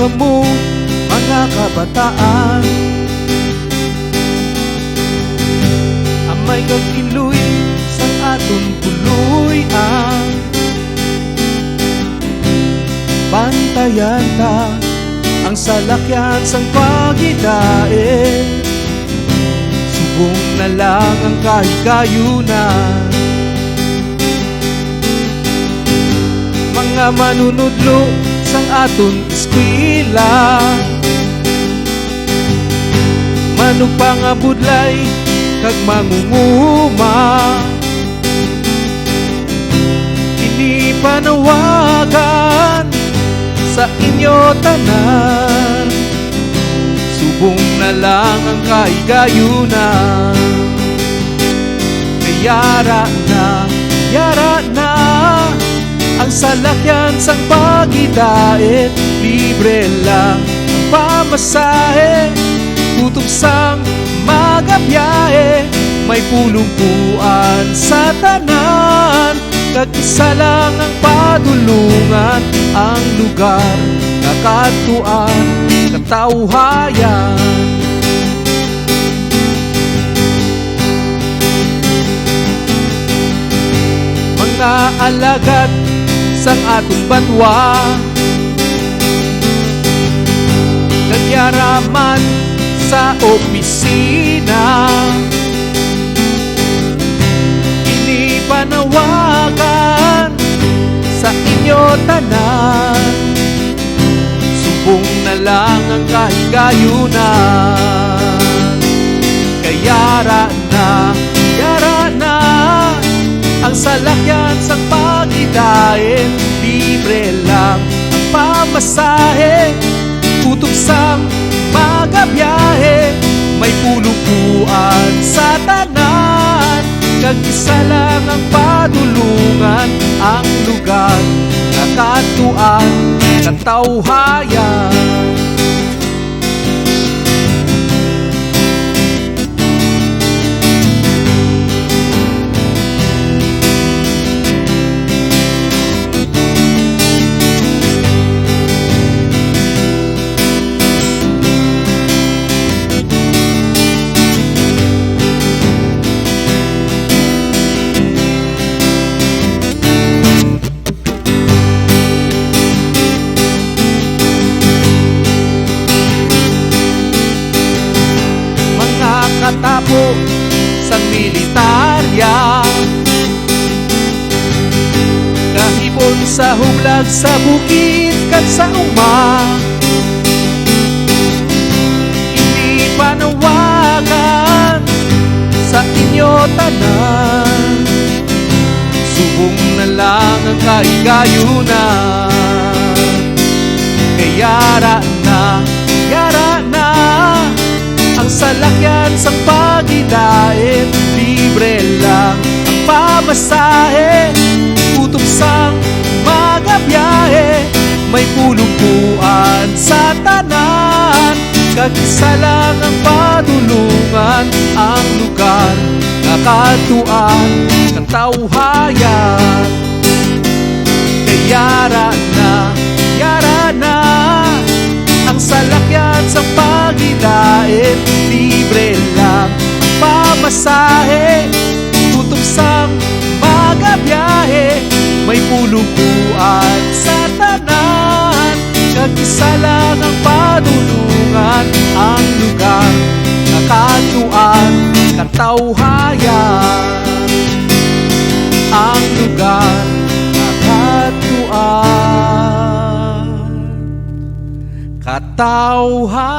kamo mga kabataan, amay kagiloy sa aton puloy-an. Bantayan ta ang salakyan sang pagidain, subong na lang ang kahigayunan. Mga manunudlo sang aton eskwela, manug pangabudlay kag mangunguma, ini panawagan sa inyo tanan, subong na lang ang kahigayunan. Yara na ang salakyan sang pagidait, libre lang ang pamasahe, kutob sang magabiyahe, may pulumpuan sa tanan, kag isa lang ang padulungan, ang lugar nakatuan katawhayan. Mga alagad sang atong banwa, nagyaraman sa opisina, ini panawagan sa inyo tanan, subong na lang ang kahigayunan. Yara na ang salakyan sang pagidait, libre lang ang pamasahe, kutob sang magabiyahe, may pulupuan sa tanan, kag isa lang ang padulungan, ang lugar nakatuan katawhayan. Katapo sang militarya, kahibon sa hublag sa bukid kag sa uma, hindi panawagan sa inyo tanan, subong na lang ang kahigayunan. Yara na ang salakyan sang pagidait, libre lang ang pamasahe, kutob sang magabiyahe, may pulumpuan sa tanan, kag isa lang ang padulungan, ang lugar nakatuan katawhayan. Yara na ang salakyan sang pagidait, libre lang ang pamasahe, kutob sang magabiyahe, may pulupuan sa tanan, kag isa lang ang padulungan, ang lugar nakatuan katawhayan, ang lugar nakatuan katawhayan.